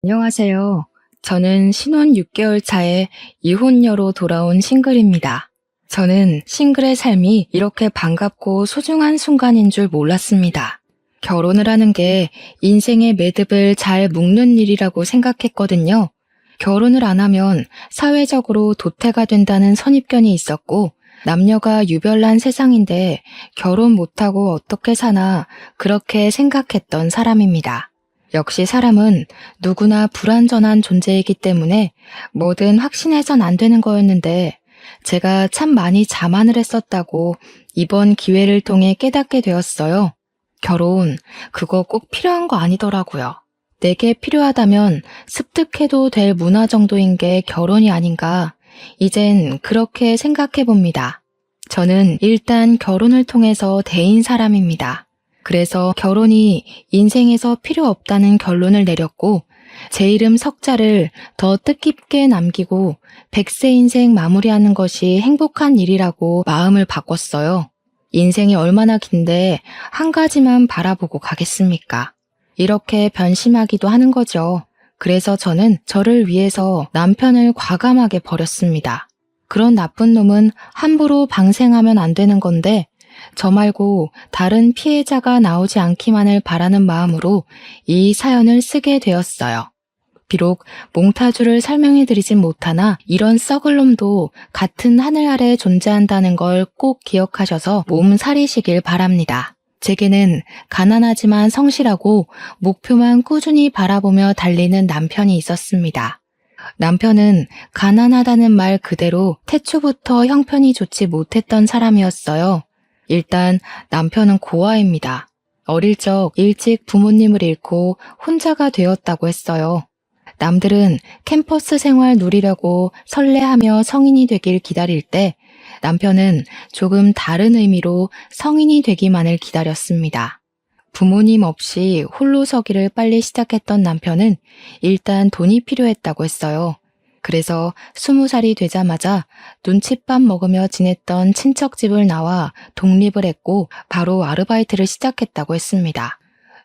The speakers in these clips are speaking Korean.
안녕하세요. 저는 신혼 6개월 차에 이혼녀로 돌아온 싱글입니다. 저는 싱글의 삶이 이렇게 반갑고 소중한 순간인 줄 몰랐습니다. 결혼을 하는 게 인생의 매듭을 잘 묶는 일이라고 생각했거든요. 결혼을 안 하면 사회적으로 도태가 된다는 선입견이 있었고, 남녀가 유별난 세상인데 결혼 못하고 어떻게 사나 그렇게 생각했던 사람입니다. 역시 사람은 누구나 불완전한 존재이기 때문에 뭐든 확신해선 안 되는 거였는데 제가 참 많이 자만을 했었다고 이번 기회를 통해 깨닫게 되었어요. 결혼, 그거 꼭 필요한 거 아니더라고요. 내게 필요하다면 습득해도 될 문화 정도인 게 결혼이 아닌가, 이젠 그렇게 생각해 봅니다. 저는 일단 결혼을 통해서 대인 사람입니다. 그래서 결혼이 인생에서 필요 없다는 결론을 내렸고, 제 이름 석자를 더 뜻깊게 남기고 100세 인생 마무리하는 것이 행복한 일이라고 마음을 바꿨어요. 인생이 얼마나 긴데 한 가지만 바라보고 가겠습니까? 이렇게 변심하기도 하는 거죠. 그래서 저는 저를 위해서 남편을 과감하게 버렸습니다. 그런 나쁜 놈은 함부로 방생하면 안 되는 건데, 저 말고 다른 피해자가 나오지 않기만을 바라는 마음으로 이 사연을 쓰게 되었어요. 비록 몽타주를 설명해 드리진 못하나 이런 썩을 놈도 같은 하늘 아래 존재한다는 걸 꼭 기억하셔서 몸살이시길 바랍니다. 제게는 가난하지만 성실하고 목표만 꾸준히 바라보며 달리는 남편이 있었습니다. 남편은 가난하다는 말 그대로 태초부터 형편이 좋지 못했던 사람이었어요. 일단 남편은 고아입니다. 어릴 적 일찍 부모님을 잃고 혼자가 되었다고 했어요. 남들은 캠퍼스 생활 누리려고 설레하며 성인이 되길 기다릴 때 남편은 조금 다른 의미로 성인이 되기만을 기다렸습니다. 부모님 없이 홀로 서기를 빨리 시작했던 남편은 일단 돈이 필요했다고 했어요. 그래서 20살이 되자마자 눈칫밥 먹으며 지냈던 친척 집을 나와 독립을 했고 바로 아르바이트를 시작했다고 했습니다.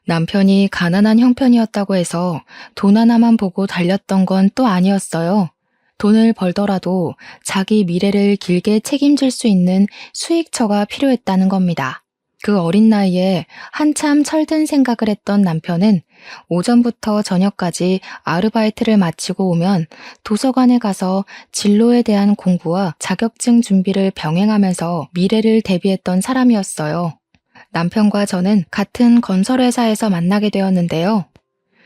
남편이 가난한 형편이었다고 해서 돈 하나만 보고 달렸던 건 또 아니었어요. 돈을 벌더라도 자기 미래를 길게 책임질 수 있는 수익처가 필요했다는 겁니다. 그 어린 나이에 한참 철든 생각을 했던 남편은 오전부터 저녁까지 아르바이트를 마치고 오면 도서관에 가서 진로에 대한 공부와 자격증 준비를 병행하면서 미래를 대비했던 사람이었어요. 남편과 저는 같은 건설회사에서 만나게 되었는데요.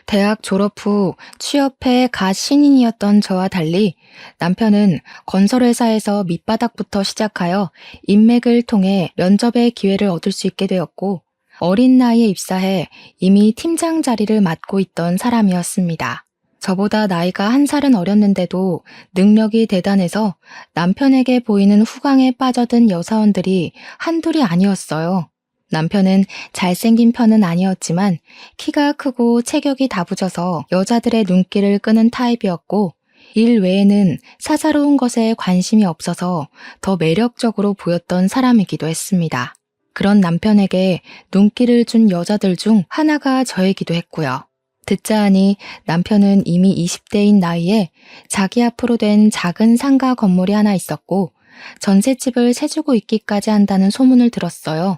대학 졸업 후 취업해 갓 신인이었던 저와 달리 남편은 건설회사에서 밑바닥부터 시작하여 인맥을 통해 면접의 기회를 얻을 수 있게 되었고, 어린 나이에 입사해 이미 팀장 자리를 맡고 있던 사람이었습니다. 저보다 나이가 1살은 어렸는데도 능력이 대단해서 남편에게 보이는 후광에 빠져든 여사원들이 한둘이 아니었어요. 남편은 잘생긴 편은 아니었지만 키가 크고 체격이 다부져서 여자들의 눈길을 끄는 타입이었고, 일 외에는 사사로운 것에 관심이 없어서 더 매력적으로 보였던 사람이기도 했습니다. 그런 남편에게 눈길을 준 여자들 중 하나가 저이기도 했고요. 듣자 하니 남편은 이미 20대인 나이에 자기 앞으로 된 작은 상가 건물이 하나 있었고 전셋집을 세주고 있기까지 한다는 소문을 들었어요.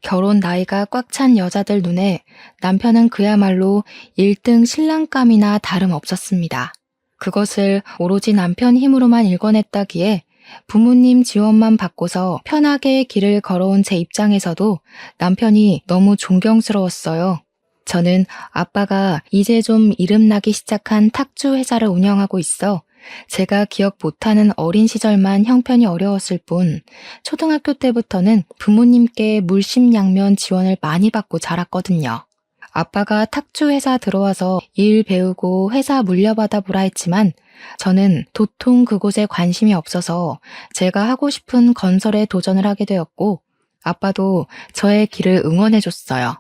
결혼 나이가 꽉 찬 여자들 눈에 남편은 그야말로 1등 신랑감이나 다름없었습니다. 그것을 오로지 남편 힘으로만 일궈냈다기에 부모님 지원만 받고서 편하게 길을 걸어온 제 입장에서도 남편이 너무 존경스러웠어요. 저는 아빠가 이제 좀 이름나기 시작한 탁주 회사를 운영하고 있어 제가 기억 못하는 어린 시절만 형편이 어려웠을 뿐 초등학교 때부터는 부모님께 물심양면 지원을 많이 받고 자랐거든요. 아빠가 탁주 회사 들어와서 일 배우고 회사 물려받아 보라 했지만 저는 도통 그곳에 관심이 없어서 제가 하고 싶은 건설에 도전을 하게 되었고, 아빠도 저의 길을 응원해줬어요.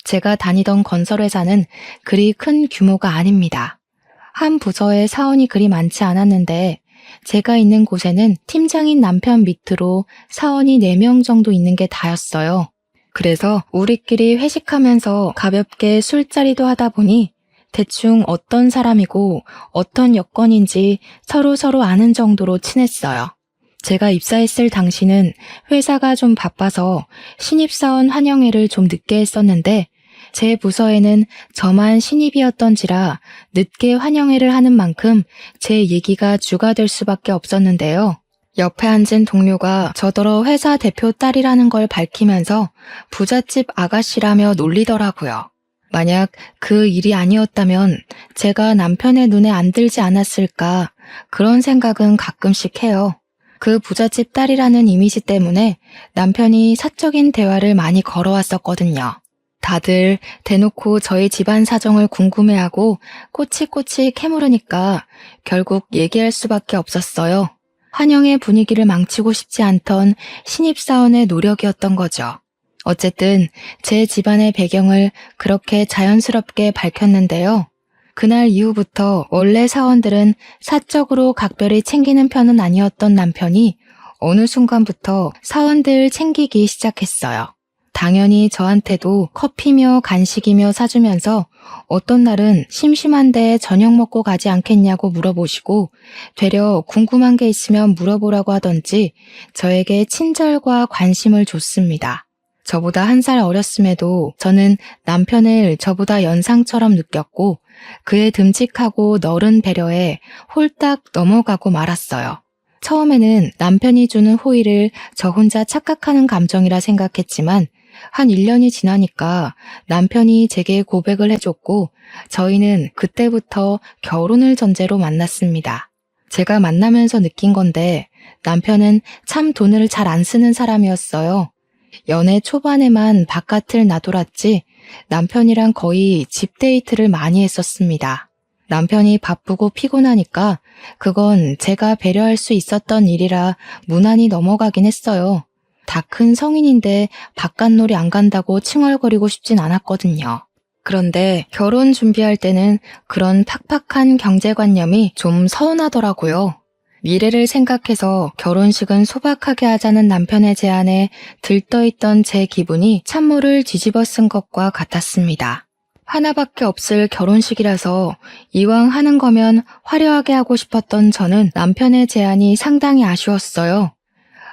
제가 다니던 건설회사는 그리 큰 규모가 아닙니다. 한 부서에 사원이 그리 많지 않았는데 제가 있는 곳에는 팀장인 남편 밑으로 사원이 4명 정도 있는 게 다였어요. 그래서 우리끼리 회식하면서 가볍게 술자리도 하다 보니 대충 어떤 사람이고 어떤 여건인지 서로 아는 정도로 친했어요. 제가 입사했을 당시는 회사가 좀 바빠서 신입사원 환영회를 좀 늦게 했었는데 제 부서에는 저만 신입이었던지라 늦게 환영회를 하는 만큼 제 얘기가 주가 될 수밖에 없었는데요. 옆에 앉은 동료가 저더러 회사 대표 딸이라는 걸 밝히면서 부잣집 아가씨라며 놀리더라고요. 만약 그 일이 아니었다면 제가 남편의 눈에 안 들지 않았을까 그런 생각은 가끔씩 해요. 그 부잣집 딸이라는 이미지 때문에 남편이 사적인 대화를 많이 걸어왔었거든요. 다들 대놓고 저희 집안 사정을 궁금해하고 꼬치꼬치 캐물으니까 결국 얘기할 수밖에 없었어요. 환영의 분위기를 망치고 싶지 않던 신입사원의 노력이었던 거죠. 어쨌든 제 집안의 배경을 그렇게 자연스럽게 밝혔는데요. 그날 이후부터 원래 사원들은 사적으로 각별히 챙기는 편은 아니었던 남편이 어느 순간부터 사원들 챙기기 시작했어요. 당연히 저한테도 커피며 간식이며 사주면서 어떤 날은 심심한데 저녁 먹고 가지 않겠냐고 물어보시고 되려 궁금한 게 있으면 물어보라고 하던지 저에게 친절과 관심을 줬습니다. 저보다 1살 어렸음에도 저는 남편을 저보다 연상처럼 느꼈고 그의 듬직하고 너른 배려에 홀딱 넘어가고 말았어요. 처음에는 남편이 주는 호의를 저 혼자 착각하는 감정이라 생각했지만 한 1년이 지나니까 남편이 제게 고백을 해줬고 저희는 그때부터 결혼을 전제로 만났습니다. 제가 만나면서 느낀 건데 남편은 참 돈을 잘 안 쓰는 사람이었어요. 연애 초반에만 바깥을 나돌았지 남편이랑 거의 집 데이트를 많이 했었습니다. 남편이 바쁘고 피곤하니까 그건 제가 배려할 수 있었던 일이라 무난히 넘어가긴 했어요. 다 큰 성인인데 바깥놀이 안 간다고 칭얼거리고 싶진 않았거든요. 그런데 결혼 준비할 때는 그런 팍팍한 경제관념이 좀 서운하더라고요. 미래를 생각해서 결혼식은 소박하게 하자는 남편의 제안에 들떠있던 제 기분이 찬물을 뒤집어 쓴 것과 같았습니다. 하나밖에 없을 결혼식이라서 이왕 하는 거면 화려하게 하고 싶었던 저는 남편의 제안이 상당히 아쉬웠어요.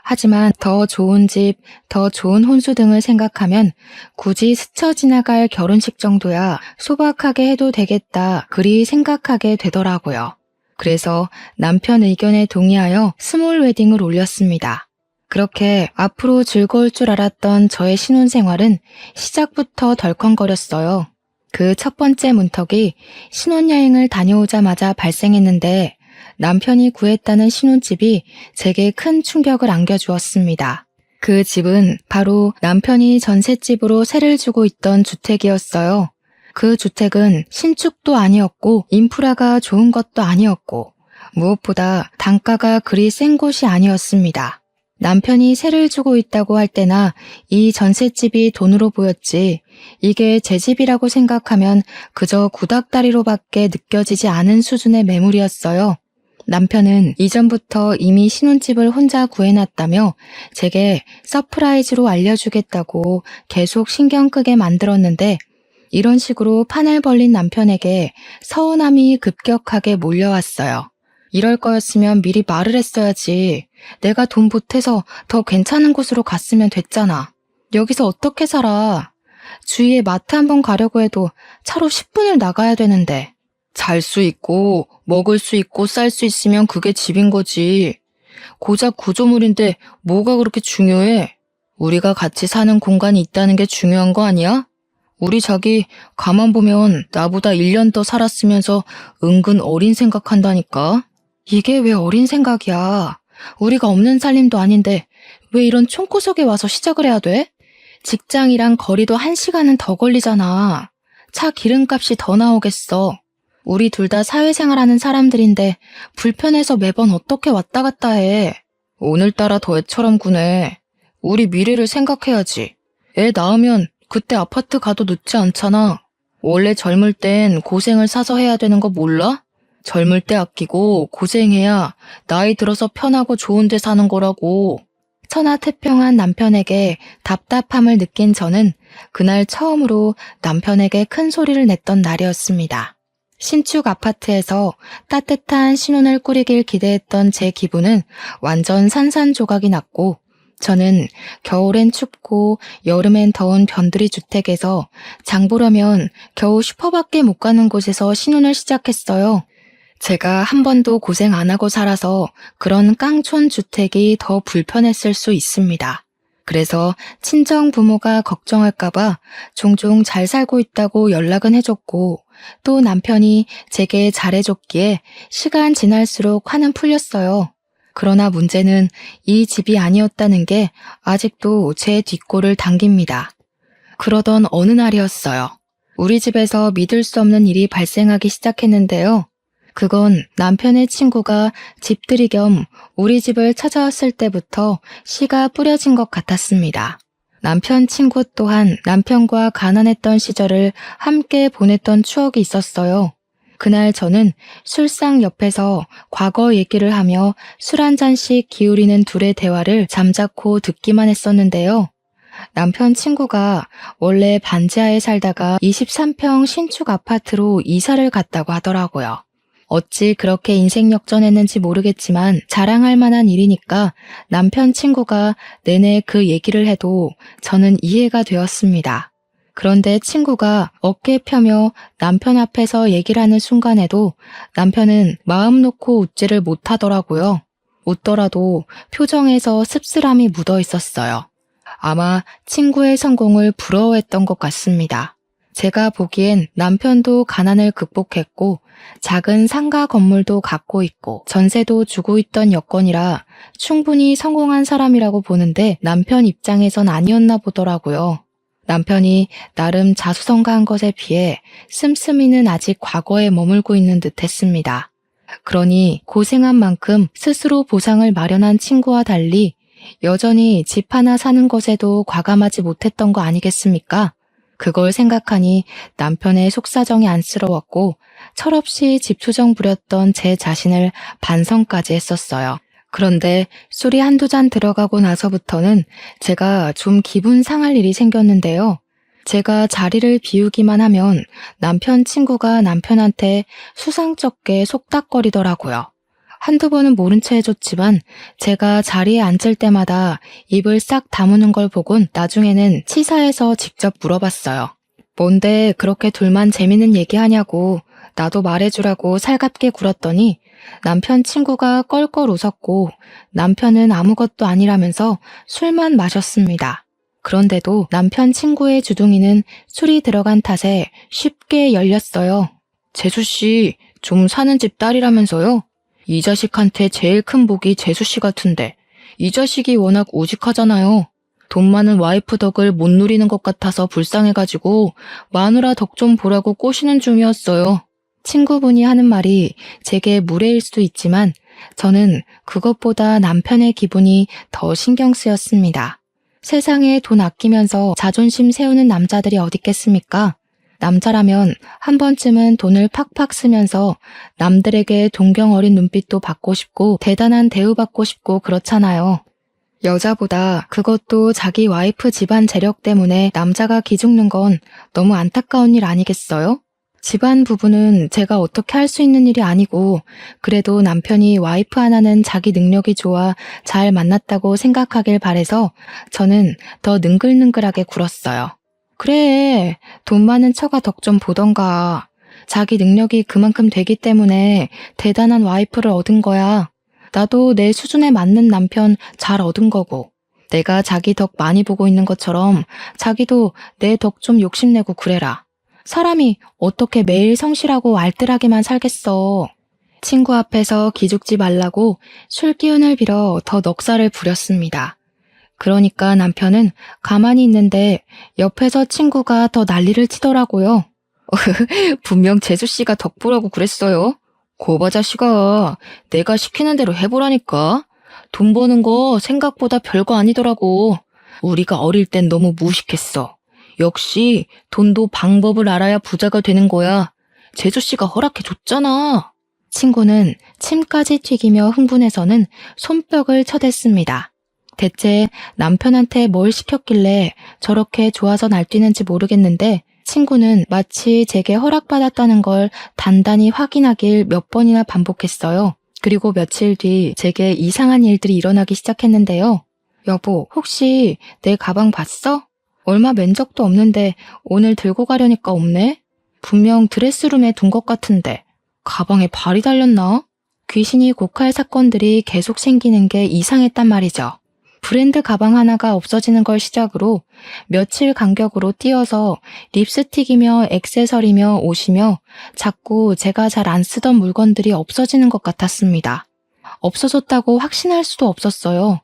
하지만 더 좋은 집, 더 좋은 혼수 등을 생각하면 굳이 스쳐 지나갈 결혼식 정도야 소박하게 해도 되겠다 그리 생각하게 되더라고요. 그래서 남편 의견에 동의하여 스몰 웨딩을 올렸습니다. 그렇게 앞으로 즐거울 줄 알았던 저의 신혼생활은 시작부터 덜컹거렸어요. 그 첫 번째 문턱이 신혼여행을 다녀오자마자 발생했는데 남편이 구했다는 신혼집이 제게 큰 충격을 안겨주었습니다. 그 집은 바로 남편이 전셋집으로 세를 주고 있던 주택이었어요. 그 주택은 신축도 아니었고 인프라가 좋은 것도 아니었고 무엇보다 단가가 그리 센 곳이 아니었습니다. 남편이 세를 주고 있다고 할 때나 이 전셋집이 돈으로 보였지 이게 제 집이라고 생각하면 그저 구닥다리로밖에 느껴지지 않은 수준의 매물이었어요. 남편은 이전부터 이미 신혼집을 혼자 구해놨다며 제게 서프라이즈로 알려주겠다고 계속 신경 끄게 만들었는데 이런 식으로 판을 벌린 남편에게 서운함이 급격하게 몰려왔어요. 이럴 거였으면 미리 말을 했어야지. 내가 돈 보태서 더 괜찮은 곳으로 갔으면 됐잖아. 여기서 어떻게 살아? 주위에 마트 한번 가려고 해도 차로 10분을 나가야 되는데. 잘 수 있고 먹을 수 있고 쌀 수 있으면 그게 집인 거지. 고작 구조물인데 뭐가 그렇게 중요해? 우리가 같이 사는 공간이 있다는 게 중요한 거 아니야? 우리 자기 가만 보면 나보다 1년 더 살았으면서 은근 어린 생각한다니까. 이게 왜 어린 생각이야. 우리가 없는 살림도 아닌데 왜 이런 총구석에 와서 시작을 해야 돼? 직장이랑 거리도 1시간은 더 걸리잖아. 차 기름값이 더 나오겠어. 우리 둘 다 사회생활하는 사람들인데 불편해서 매번 어떻게 왔다 갔다 해. 오늘따라 더 애처럼 구네. 우리 미래를 생각해야지. 애 낳으면 그때 아파트 가도 늦지 않잖아. 원래 젊을 땐 고생을 사서 해야 되는 거 몰라? 젊을 때 아끼고 고생해야 나이 들어서 편하고 좋은 데 사는 거라고. 천하태평한 남편에게 답답함을 느낀 저는 그날 처음으로 남편에게 큰 소리를 냈던 날이었습니다. 신축 아파트에서 따뜻한 신혼을 꾸리길 기대했던 제 기분은 완전 산산조각이 났고, 저는 겨울엔 춥고 여름엔 더운 변두리 주택에서 장 보려면 겨우 슈퍼밖에 못 가는 곳에서 신혼을 시작했어요. 제가 한 번도 고생 안 하고 살아서 그런 깡촌 주택이 더 불편했을 수 있습니다. 그래서 친정 부모가 걱정할까봐 종종 잘 살고 있다고 연락은 해줬고, 또 남편이 제게 잘해줬기에 시간 지날수록 화는 풀렸어요. 그러나 문제는 이 집이 아니었다는 게 아직도 제 뒷골을 당깁니다. 그러던 어느 날이었어요. 우리 집에서 믿을 수 없는 일이 발생하기 시작했는데요. 그건 남편의 친구가 집들이 겸 우리 집을 찾아왔을 때부터 씨가 뿌려진 것 같았습니다. 남편 친구 또한 남편과 가난했던 시절을 함께 보냈던 추억이 있었어요. 그날 저는 술상 옆에서 과거 얘기를 하며 술 한 잔씩 기울이는 둘의 대화를 잠자코 듣기만 했었는데요. 남편 친구가 원래 반지하에 살다가 23평 신축 아파트로 이사를 갔다고 하더라고요. 어찌 그렇게 인생 역전했는지 모르겠지만 자랑할 만한 일이니까 남편 친구가 내내 그 얘기를 해도 저는 이해가 되었습니다. 그런데 친구가 어깨 펴며 남편 앞에서 얘기를 하는 순간에도 남편은 마음 놓고 웃지를 못하더라고요. 웃더라도 표정에서 씁쓸함이 묻어 있었어요. 아마 친구의 성공을 부러워했던 것 같습니다. 제가 보기엔 남편도 가난을 극복했고 작은 상가 건물도 갖고 있고 전세도 주고 있던 여건이라 충분히 성공한 사람이라고 보는데 남편 입장에선 아니었나 보더라고요. 남편이 나름 자수성가한 것에 비해 씀씀이는 아직 과거에 머물고 있는 듯 했습니다. 그러니 고생한 만큼 스스로 보상을 마련한 친구와 달리 여전히 집 하나 사는 것에도 과감하지 못했던 거 아니겠습니까? 그걸 생각하니 남편의 속사정이 안쓰러웠고 철없이 집투정 부렸던 제 자신을 반성까지 했었어요. 그런데 술이 한두 잔 들어가고 나서부터는 제가 좀 기분 상할 일이 생겼는데요. 제가 자리를 비우기만 하면 남편 친구가 남편한테 수상쩍게 속닥거리더라고요. 한두 번은 모른 채 해줬지만 제가 자리에 앉을 때마다 입을 싹 다무는 걸 보곤 나중에는 치사해서 직접 물어봤어요. 뭔데 그렇게 둘만 재밌는 얘기하냐고 나도 말해주라고 살갑게 굴었더니 남편 친구가 껄껄 웃었고 남편은 아무것도 아니라면서 술만 마셨습니다. 그런데도 남편 친구의 주둥이는 술이 들어간 탓에 쉽게 열렸어요. 재수씨, 좀 사는 집 딸이라면서요? 이 자식한테 제일 큰 복이 재수씨 같은데 이 자식이 워낙 우직하잖아요. 돈 많은 와이프 덕을 못 누리는 것 같아서 불쌍해가지고 마누라 덕 좀 보라고 꼬시는 중이었어요. 친구분이 하는 말이 제게 무례일 수도 있지만 저는 그것보다 남편의 기분이 더 신경 쓰였습니다. 세상에 돈 아끼면서 자존심 세우는 남자들이 어딨겠습니까? 남자라면 한 번쯤은 돈을 팍팍 쓰면서 남들에게 동경 어린 눈빛도 받고 싶고 대단한 대우받고 싶고 그렇잖아요. 여자보다 그것도 자기 와이프 집안 재력 때문에 남자가 기죽는 건 너무 안타까운 일 아니겠어요? 집안 부부는 제가 어떻게 할 수 있는 일이 아니고 그래도 남편이 와이프 하나는 자기 능력이 좋아 잘 만났다고 생각하길 바래서 저는 더 능글능글하게 굴었어요. 그래, 돈 많은 처가 덕 좀 보던가. 자기 능력이 그만큼 되기 때문에 대단한 와이프를 얻은 거야. 나도 내 수준에 맞는 남편 잘 얻은 거고. 내가 자기 덕 많이 보고 있는 것처럼 자기도 내 덕 좀 욕심내고 그래라. 사람이 어떻게 매일 성실하고 알뜰하게만 살겠어. 친구 앞에서 기죽지 말라고 술 기운을 빌어 더 넉살을 부렸습니다. 그러니까 남편은 가만히 있는데 옆에서 친구가 더 난리를 치더라고요. 분명 재수씨가 덕부라고 그랬어요. 고바 자식아, 내가 시키는 대로 해보라니까. 돈 버는 거 생각보다 별거 아니더라고. 우리가 어릴 땐 너무 무식했어. 역시 돈도 방법을 알아야 부자가 되는 거야. 재수씨가 허락해줬잖아. 친구는 침까지 튀기며 흥분해서는 손뼉을 쳐댔습니다. 대체 남편한테 뭘 시켰길래 저렇게 좋아서 날뛰는지 모르겠는데 친구는 마치 제게 허락받았다는 걸 단단히 확인하길 몇 번이나 반복했어요. 그리고 며칠 뒤 제게 이상한 일들이 일어나기 시작했는데요. 여보, 혹시 내 가방 봤어? 얼마 맨 적도 없는데 오늘 들고 가려니까 없네? 분명 드레스룸에 둔 것 같은데 가방에 발이 달렸나? 귀신이 곡할 사건들이 계속 생기는 게 이상했단 말이죠. 브랜드 가방 하나가 없어지는 걸 시작으로 며칠 간격으로 띄어서 립스틱이며 액세서리며 옷이며 자꾸 제가 잘 안 쓰던 물건들이 없어지는 것 같았습니다. 없어졌다고 확신할 수도 없었어요.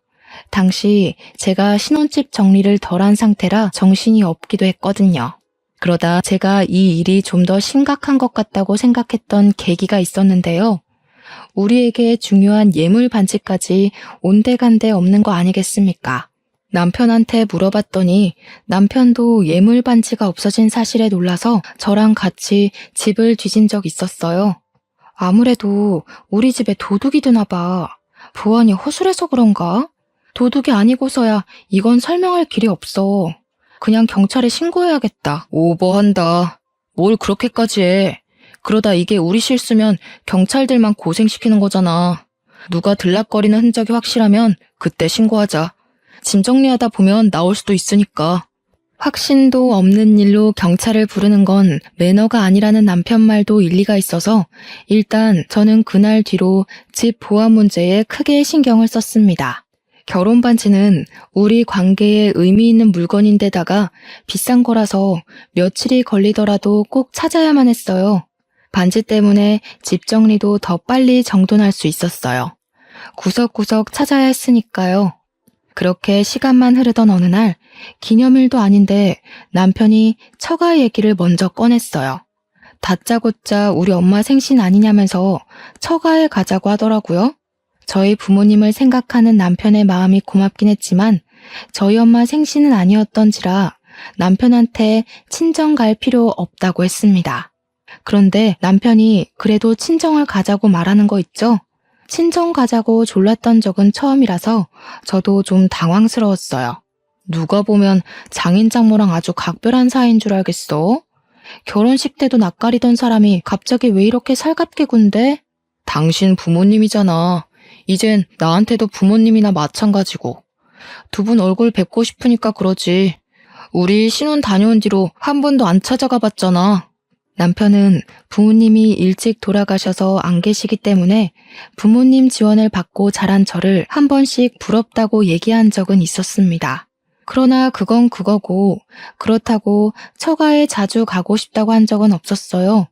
당시 제가 신혼집 정리를 덜한 상태라 정신이 없기도 했거든요. 그러다 제가 이 일이 좀 더 심각한 것 같다고 생각했던 계기가 있었는데요. 우리에게 중요한 예물 반지까지 온데간데 없는 거 아니겠습니까? 남편한테 물어봤더니 남편도 예물 반지가 없어진 사실에 놀라서 저랑 같이 집을 뒤진 적 있었어요. 아무래도 우리 집에 도둑이 드나 봐. 보안이 허술해서 그런가? 도둑이 아니고서야 이건 설명할 길이 없어. 그냥 경찰에 신고해야겠다. 오버한다. 뭘 그렇게까지 해. 그러다 이게 우리 실수면 경찰들만 고생시키는 거잖아. 누가 들락거리는 흔적이 확실하면 그때 신고하자. 짐 정리하다 보면 나올 수도 있으니까. 확신도 없는 일로 경찰을 부르는 건 매너가 아니라는 남편 말도 일리가 있어서 일단 저는 그날 뒤로 집 보안 문제에 크게 신경을 썼습니다. 결혼 반지는 우리 관계에 의미 있는 물건인데다가 비싼 거라서 며칠이 걸리더라도 꼭 찾아야만 했어요. 반지 때문에 집 정리도 더 빨리 정돈할 수 있었어요. 구석구석 찾아야 했으니까요. 그렇게 시간만 흐르던 어느 날 기념일도 아닌데 남편이 처가 얘기를 먼저 꺼냈어요. 다짜고짜 우리 엄마 생신 아니냐면서 처가에 가자고 하더라고요. 저희 부모님을 생각하는 남편의 마음이 고맙긴 했지만 저희 엄마 생신은 아니었던지라 남편한테 친정 갈 필요 없다고 했습니다. 그런데 남편이 그래도 친정을 가자고 말하는 거 있죠? 친정 가자고 졸랐던 적은 처음이라서 저도 좀 당황스러웠어요. 누가 보면 장인 장모랑 아주 각별한 사이인 줄 알겠어? 결혼식 때도 낯가리던 사람이 갑자기 왜 이렇게 살갑게 군대? 당신 부모님이잖아. 이젠 나한테도 부모님이나 마찬가지고. 두 분 얼굴 뵙고 싶으니까 그러지. 우리 신혼 다녀온 뒤로 한 번도 안 찾아가 봤잖아. 남편은 부모님이 일찍 돌아가셔서 안 계시기 때문에 부모님 지원을 받고 자란 저를 한 번씩 부럽다고 얘기한 적은 있었습니다. 그러나 그건 그거고 그렇다고 처가에 자주 가고 싶다고 한 적은 없었어요.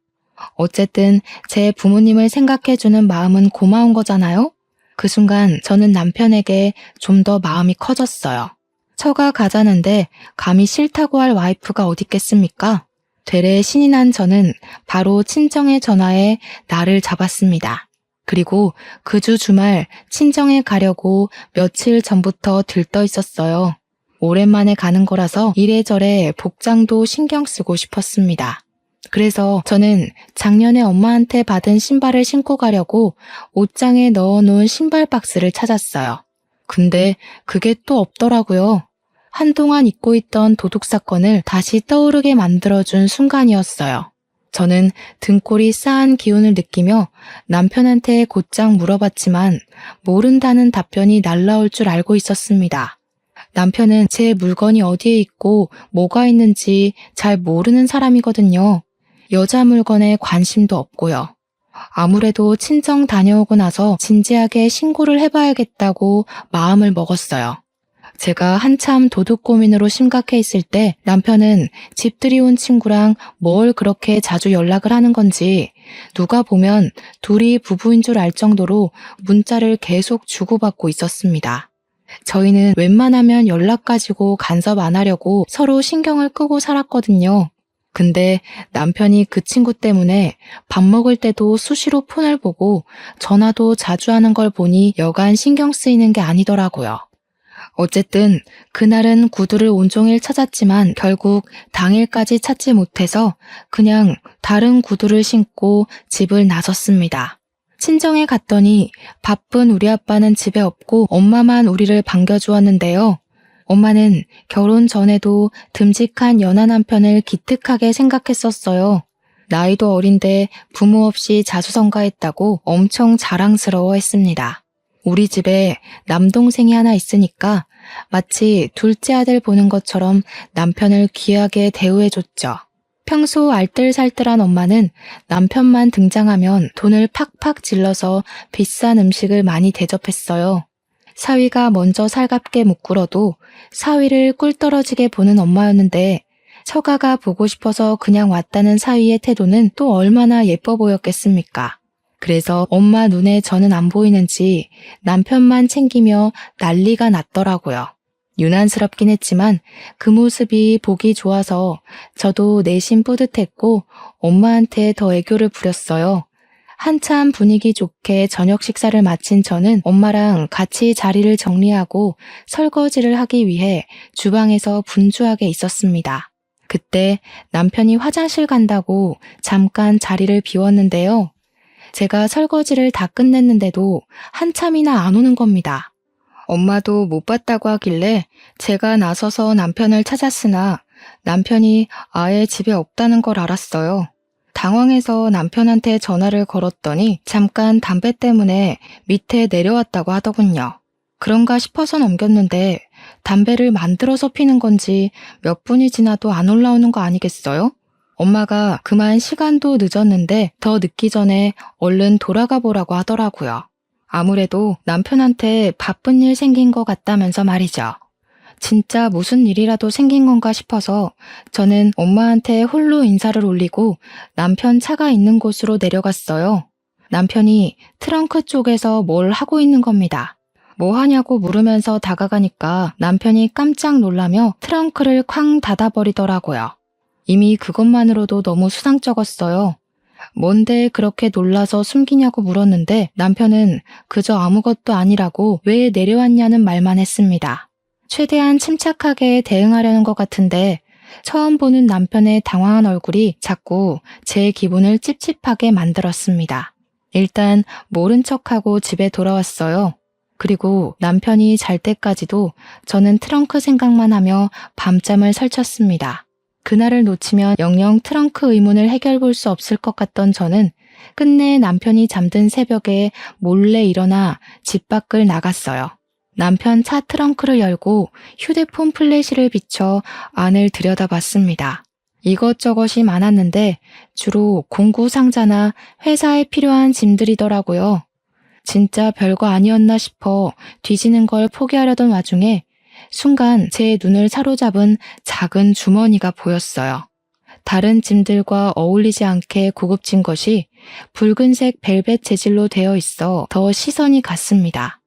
어쨌든 제 부모님을 생각해주는 마음은 고마운 거잖아요. 그 순간 저는 남편에게 좀 더 마음이 커졌어요. 처가 가자는데 감히 싫다고 할 와이프가 어딨겠습니까? 되레 신이 난 저는 바로 친정에 전화해 날을 잡았습니다. 그리고 그 주 주말 친정에 가려고 며칠 전부터 들떠 있었어요. 오랜만에 가는 거라서 이래저래 복장도 신경 쓰고 싶었습니다. 그래서 저는 작년에 엄마한테 받은 신발을 신고 가려고 옷장에 넣어놓은 신발 박스를 찾았어요. 근데 그게 또 없더라고요. 한동안 잊고 있던 도둑 사건을 다시 떠오르게 만들어준 순간이었어요. 저는 등골이 싸한 기운을 느끼며 남편한테 곧장 물어봤지만 모른다는 답변이 날라올 줄 알고 있었습니다. 남편은 제 물건이 어디에 있고 뭐가 있는지 잘 모르는 사람이거든요. 여자 물건에 관심도 없고요. 아무래도 친정 다녀오고 나서 진지하게 신고를 해봐야겠다고 마음을 먹었어요. 제가 한참 도둑 고민으로 심각해 있을 때 남편은 집들이 온 친구랑 뭘 그렇게 자주 연락을 하는 건지 누가 보면 둘이 부부인 줄 알 정도로 문자를 계속 주고받고 있었습니다. 저희는 웬만하면 연락 가지고 간섭 안 하려고 서로 신경을 끄고 살았거든요. 근데 남편이 그 친구 때문에 밥 먹을 때도 수시로 폰을 보고 전화도 자주 하는 걸 보니 여간 신경 쓰이는 게 아니더라고요. 어쨌든 그날은 구두를 온종일 찾았지만 결국 당일까지 찾지 못해서 그냥 다른 구두를 신고 집을 나섰습니다. 친정에 갔더니 바쁜 우리 아빠는 집에 없고 엄마만 우리를 반겨주었는데요. 엄마는 결혼 전에도 듬직한 연하 남편을 기특하게 생각했었어요. 나이도 어린데 부모 없이 자수성가했다고 엄청 자랑스러워했습니다. 우리 집에 남동생이 하나 있으니까 마치 둘째 아들 보는 것처럼 남편을 귀하게 대우해줬죠. 평소 알뜰살뜰한 엄마는 남편만 등장하면 돈을 팍팍 질러서 비싼 음식을 많이 대접했어요. 사위가 먼저 살갑게 못 굴어도 사위를 꿀 떨어지게 보는 엄마였는데 처가가 보고 싶어서 그냥 왔다는 사위의 태도는 또 얼마나 예뻐 보였겠습니까? 그래서 엄마 눈에 저는 안 보이는지 남편만 챙기며 난리가 났더라고요. 유난스럽긴 했지만 그 모습이 보기 좋아서 저도 내심 뿌듯했고 엄마한테 더 애교를 부렸어요. 한참 분위기 좋게 저녁 식사를 마친 저는 엄마랑 같이 자리를 정리하고 설거지를 하기 위해 주방에서 분주하게 있었습니다. 그때 남편이 화장실 간다고 잠깐 자리를 비웠는데요. 제가 설거지를 다 끝냈는데도 한참이나 안 오는 겁니다. 엄마도 못 봤다고 하길래 제가 나서서 남편을 찾았으나 남편이 아예 집에 없다는 걸 알았어요. 당황해서 남편한테 전화를 걸었더니 잠깐 담배 때문에 밑에 내려왔다고 하더군요. 그런가 싶어서 넘겼는데 담배를 만들어서 피는 건지 몇 분이 지나도 안 올라오는 거 아니겠어요? 엄마가 그만 시간도 늦었는데 더 늦기 전에 얼른 돌아가 보라고 하더라고요. 아무래도 남편한테 바쁜 일 생긴 것 같다면서 말이죠. 진짜 무슨 일이라도 생긴 건가 싶어서 저는 엄마한테 홀로 인사를 올리고 남편 차가 있는 곳으로 내려갔어요. 남편이 트렁크 쪽에서 뭘 하고 있는 겁니다. 뭐 하냐고 물으면서 다가가니까 남편이 깜짝 놀라며 트렁크를 쾅 닫아버리더라고요. 이미 그것만으로도 너무 수상쩍었어요. 뭔데 그렇게 놀라서 숨기냐고 물었는데 남편은 그저 아무것도 아니라고 왜 내려왔냐는 말만 했습니다. 최대한 침착하게 대응하려는 것 같은데 처음 보는 남편의 당황한 얼굴이 자꾸 제 기분을 찝찝하게 만들었습니다. 일단 모른 척하고 집에 돌아왔어요. 그리고 남편이 잘 때까지도 저는 트렁크 생각만 하며 밤잠을 설쳤습니다. 그날을 놓치면 영영 트렁크 의문을 해결 볼 수 없을 것 같던 저는 끝내 남편이 잠든 새벽에 몰래 일어나 집 밖을 나갔어요. 남편 차 트렁크를 열고 휴대폰 플래시를 비춰 안을 들여다봤습니다. 이것저것이 많았는데 주로 공구 상자나 회사에 필요한 짐들이더라고요. 진짜 별거 아니었나 싶어 뒤지는 걸 포기하려던 와중에 순간 제 눈을 사로잡은 작은 주머니가 보였어요. 다른 짐들과 어울리지 않게 고급진 것이 붉은색 벨벳 재질로 되어 있어 더 시선이 갔습니다.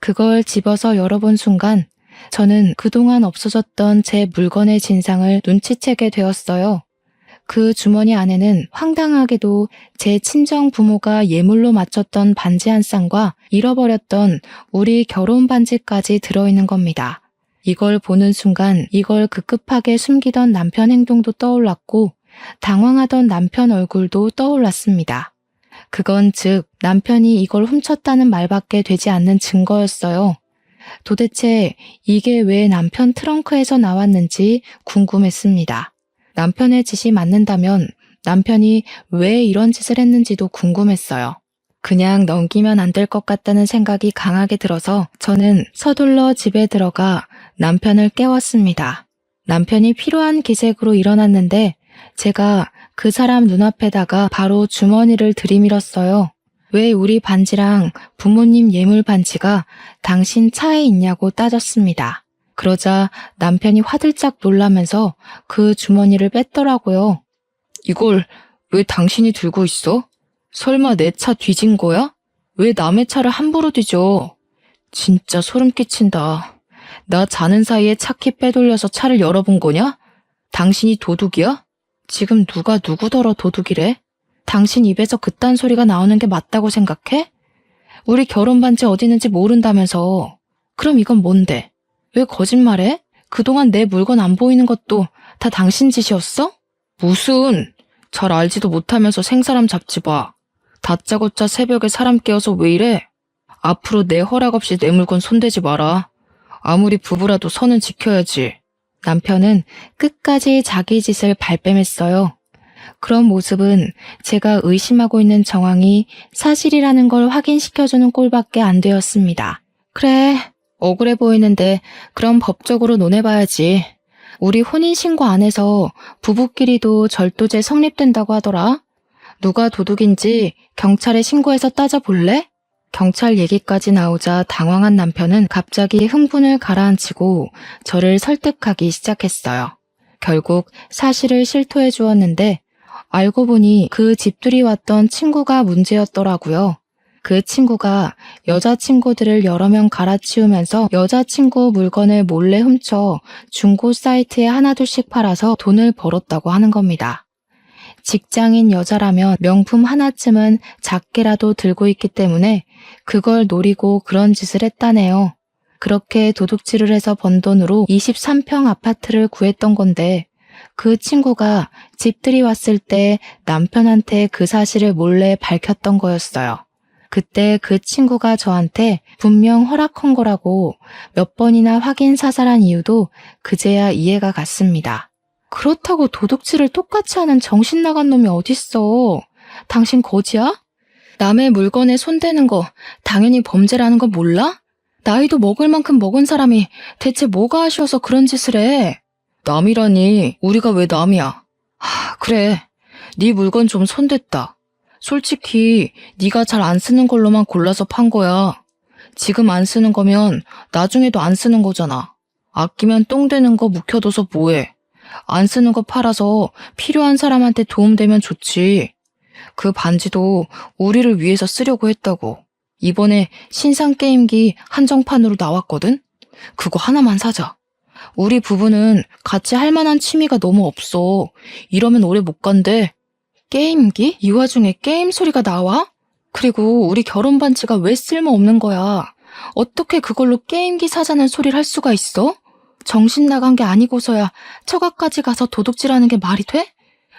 그걸 집어서 열어본 순간 저는 그동안 없어졌던 제 물건의 진상을 눈치채게 되었어요. 그 주머니 안에는 황당하게도 제 친정 부모가 예물로 바쳤던 반지 한 쌍과 잃어버렸던 우리 결혼 반지까지 들어있는 겁니다. 이걸 보는 순간 이걸 급급하게 숨기던 남편 행동도 떠올랐고 당황하던 남편 얼굴도 떠올랐습니다. 그건 즉 남편이 이걸 훔쳤다는 말밖에 되지 않는 증거였어요. 도대체 이게 왜 남편 트렁크에서 나왔는지 궁금했습니다. 남편의 짓이 맞는다면 남편이 왜 이런 짓을 했는지도 궁금했어요. 그냥 넘기면 안 될 것 같다는 생각이 강하게 들어서 저는 서둘러 집에 들어가 남편을 깨웠습니다. 남편이 피로한 기색으로 일어났는데 제가 그 사람 눈앞에다가 바로 주머니를 들이밀었어요. 왜 우리 반지랑 부모님 예물 반지가 당신 차에 있냐고 따졌습니다. 그러자 남편이 화들짝 놀라면서 그 주머니를 뺐더라고요. 이걸 왜 당신이 들고 있어? 설마 내 차 뒤진 거야? 왜 남의 차를 함부로 뒤져? 진짜 소름 끼친다. 나 자는 사이에 차키 빼돌려서 차를 열어본 거냐? 당신이 도둑이야? 지금 누가 누구더러 도둑이래? 당신 입에서 그딴 소리가 나오는 게 맞다고 생각해? 우리 결혼 반지 어디 있는지 모른다면서. 그럼 이건 뭔데? 왜 거짓말해? 그동안 내 물건 안 보이는 것도 다 당신 짓이었어? 무슨? 잘 알지도 못하면서 생사람 잡지 마. 다짜고짜 새벽에 사람 깨워서 왜 이래? 앞으로 내 허락 없이 내 물건 손대지 마라. 아무리 부부라도 선은 지켜야지. 남편은 끝까지 자기 짓을 발뺌했어요. 그런 모습은 제가 의심하고 있는 정황이 사실이라는 걸 확인시켜주는 꼴밖에 안 되었습니다. 그래, 억울해 보이는데 그럼 법적으로 논해봐야지. 우리 혼인신고 안에서 부부끼리도 절도죄 성립된다고 하더라. 누가 도둑인지 경찰에 신고해서 따져볼래? 경찰 얘기까지 나오자 당황한 남편은 갑자기 흥분을 가라앉히고 저를 설득하기 시작했어요. 결국 사실을 실토해 주었는데 알고 보니 그 집들이 왔던 친구가 문제였더라고요. 그 친구가 여자친구들을 여러 명 갈아치우면서 여자친구 물건을 몰래 훔쳐 중고 사이트에 하나둘씩 팔아서 돈을 벌었다고 하는 겁니다. 직장인 여자라면 명품 하나쯤은 작게라도 들고 있기 때문에 그걸 노리고 그런 짓을 했다네요. 그렇게 도둑질을 해서 번 돈으로 23평 아파트를 구했던 건데 그 친구가 집들이 왔을 때 남편한테 그 사실을 몰래 밝혔던 거였어요. 그때 그 친구가 저한테 분명 허락한 거라고 몇 번이나 확인 사살한 이유도 그제야 이해가 갔습니다. 그렇다고 도둑질을 똑같이 하는 정신 나간 놈이 어딨어. 당신 거지야? 남의 물건에 손대는 거 당연히 범죄라는 거 몰라? 나이도 먹을 만큼 먹은 사람이 대체 뭐가 아쉬워서 그런 짓을 해? 남이라니 우리가 왜 남이야? 그래, 네 물건 좀 손댔다. 솔직히 네가 잘 안 쓰는 걸로만 골라서 판 거야. 지금 안 쓰는 거면 나중에도 안 쓰는 거잖아. 아끼면 똥 되는 거 묵혀둬서 뭐해. 안 쓰는 거 팔아서 필요한 사람한테 도움되면 좋지. 그 반지도 우리를 위해서 쓰려고 했다고. 이번에 신상 게임기 한정판으로 나왔거든? 그거 하나만 사자. 우리 부부는 같이 할 만한 취미가 너무 없어. 이러면 오래 못 간대. 게임기? 이 와중에 게임 소리가 나와? 그리고 우리 결혼 반지가 왜 쓸모없는 거야? 어떻게 그걸로 게임기 사자는 소리를 할 수가 있어? 정신 나간 게 아니고서야 처가까지 가서 도둑질하는 게 말이 돼?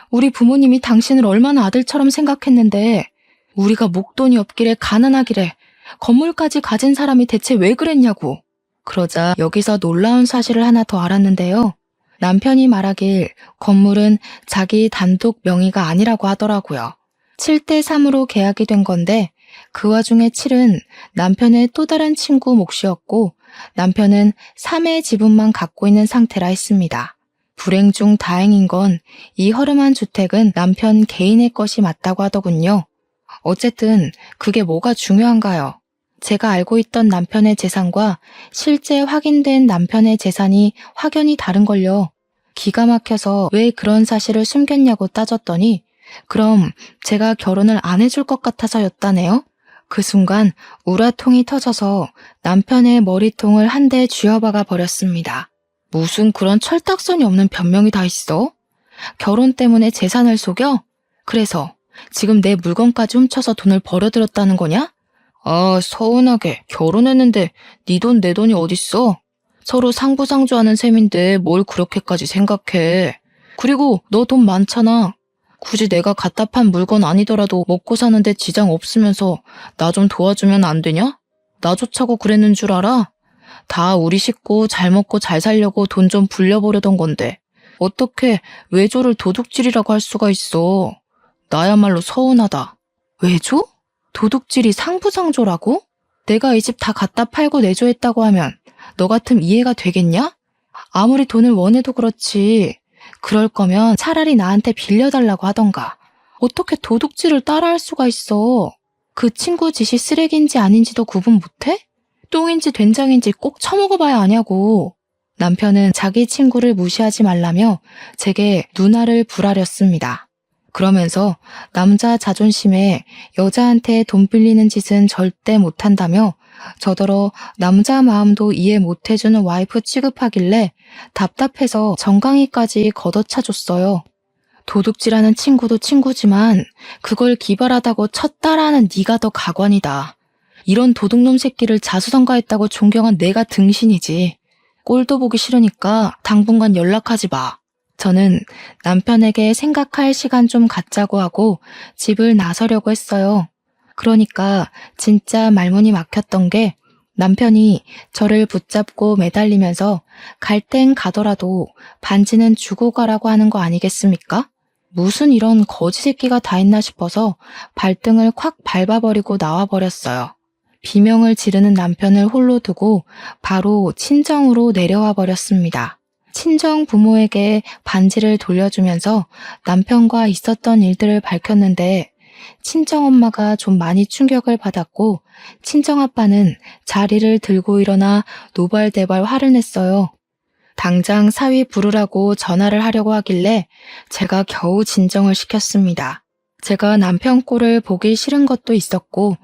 우리 부모님이 당신을 얼마나 아들처럼 생각했는데 우리가 목돈이 없기래 가난하기래 건물까지 가진 사람이 대체 왜 그랬냐고. 그러자 여기서 놀라운 사실을 하나 더 알았는데요. 남편이 말하길 건물은 자기 단독 명의가 아니라고 하더라고요. 7대3으로 계약이 된 건데 그 와중에 7은 남편의 또 다른 친구 몫이었고 남편은 3의 지분만 갖고 있는 상태라 했습니다. 불행 중 다행인 건 이 허름한 주택은 남편 개인의 것이 맞다고 하더군요. 어쨌든 그게 뭐가 중요한가요? 제가 알고 있던 남편의 재산과 실제 확인된 남편의 재산이 확연히 다른걸요. 기가 막혀서 왜 그런 사실을 숨겼냐고 따졌더니 그럼 제가 결혼을 안 해줄 것 같아서였다네요. 그 순간 우라통이 터져서 남편의 머리통을 한 대 쥐어박아 버렸습니다. 무슨 그런 철딱선이 없는 변명이 다 있어? 결혼 때문에 재산을 속여? 그래서 지금 내 물건까지 훔쳐서 돈을 벌어들였다는 거냐? 아, 서운하게. 결혼했는데 네 돈 내 돈이 어딨어? 서로 상부상조하는 셈인데 뭘 그렇게까지 생각해. 그리고 너 돈 많잖아. 굳이 내가 갖다 판 물건 아니더라도 먹고 사는데 지장 없으면서 나 좀 도와주면 안 되냐? 나 좋자고 그랬는 줄 알아? 다 우리 식구 잘 먹고 잘 살려고 돈 좀 불려보려던 건데 어떻게 외조를 도둑질이라고 할 수가 있어. 나야말로 서운하다. 외조? 도둑질이 상부상조라고? 내가 이 집 다 갖다 팔고 내조했다고 하면 너 같으면 이해가 되겠냐? 아무리 돈을 원해도 그렇지. 그럴 거면 차라리 나한테 빌려달라고 하던가. 어떻게 도둑질을 따라할 수가 있어. 그 친구 짓이 쓰레기인지 아닌지도 구분 못해? 똥인지 된장인지 꼭 처먹어봐야 아냐고. 남편은 자기 친구를 무시하지 말라며 제게 누나를 불아렸습니다. 그러면서 남자 자존심에 여자한테 돈 빌리는 짓은 절대 못한다며 저더러 남자 마음도 이해 못해주는 와이프 취급하길래 답답해서 정강이까지 걷어차줬어요. 도둑질하는 친구도 친구지만 그걸 기발하다고 쳤다라는 네가 더 가관이다. 이런 도둑놈 새끼를 자수성가했다고 존경한 내가 등신이지. 꼴도 보기 싫으니까 당분간 연락하지 마. 저는 남편에게 생각할 시간 좀 갖자고 하고 집을 나서려고 했어요. 그러니까 진짜 말문이 막혔던 게 남편이 저를 붙잡고 매달리면서 갈 땐 가더라도 반지는 주고 가라고 하는 거 아니겠습니까? 무슨 이런 거지 새끼가 다 있나 싶어서 발등을 콱 밟아버리고 나와버렸어요. 비명을 지르는 남편을 홀로 두고 바로 친정으로 내려와 버렸습니다. 친정 부모에게 반지를 돌려주면서 남편과 있었던 일들을 밝혔는데 친정엄마가 좀 많이 충격을 받았고 친정아빠는 자리를 들고 일어나 노발대발 화를 냈어요. 당장 사위 부르라고 전화를 하려고 하길래 제가 겨우 진정을 시켰습니다. 제가 남편 꼴을 보기 싫은 것도 있었고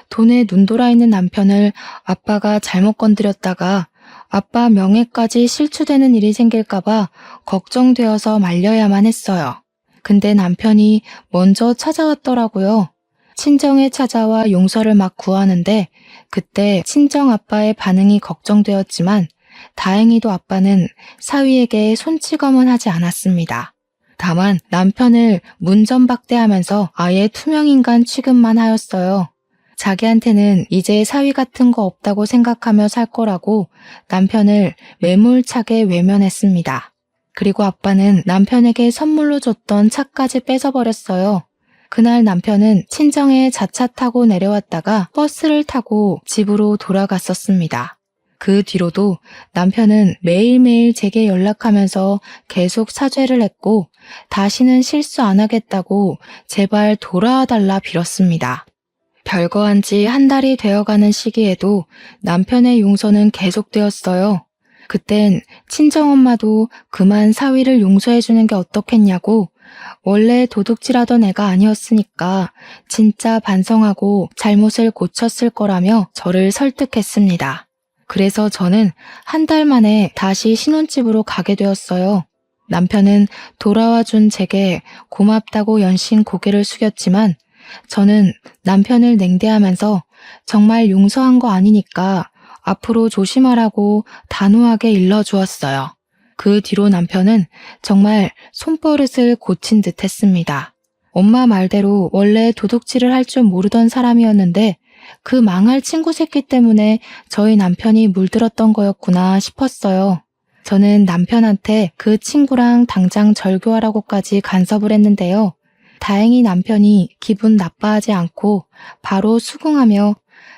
돈에 눈돌아 있는 남편을 아빠가 잘못 건드렸다가 아빠 명예까지 실추되는 일이 생길까봐 걱정되어서 말려야만 했어요. 근데 남편이 먼저 찾아왔더라고요. 친정에 찾아와 용서를 막 구하는데 그때 친정 아빠의 반응이 걱정되었지만 다행히도 아빠는 사위에게 손찌검은 하지 않았습니다. 다만 남편을 문전박대하면서 아예 투명인간 취급만 하였어요. 자기한테는 이제 사위 같은 거 없다고 생각하며 살 거라고 남편을 매몰차게 외면했습니다. 그리고 아빠는 남편에게 선물로 줬던 차까지 뺏어버렸어요. 그날 남편은 친정에 자차 타고 내려왔다가 버스를 타고 집으로 돌아갔었습니다. 그 뒤로도 남편은 매일매일 제게 연락하면서 계속 사죄를 했고 다시는 실수 안 하겠다고 제발 돌아와달라 빌었습니다. 별거 한 지 한 달이 되어가는 시기에도 남편의 용서는 계속되었어요. 그땐 친정엄마도 그만 사위를 용서해주는 게 어떻겠냐고 원래 도둑질하던 애가 아니었으니까 진짜 반성하고 잘못을 고쳤을 거라며 저를 설득했습니다. 그래서 저는 한 달 만에 다시 신혼집으로 가게 되었어요. 남편은 돌아와 준 제게 고맙다고 연신 고개를 숙였지만 저는 남편을 냉대하면서 정말 용서한 거 아니니까 앞으로 조심하라고 단호하게 일러주었어요. 그 뒤로 남편은 정말 손버릇을 고친 듯 했습니다. 엄마 말대로 원래 도둑질을 할 줄 모르던 사람이었는데 그 망할 친구 새끼 때문에 저희 남편이 물들었던 거였구나 싶었어요. 저는 남편한테 그 친구랑 당장 절교하라고까지 간섭을 했는데요. 다행히 남편이 기분 나빠하지 않고 바로 수긍하며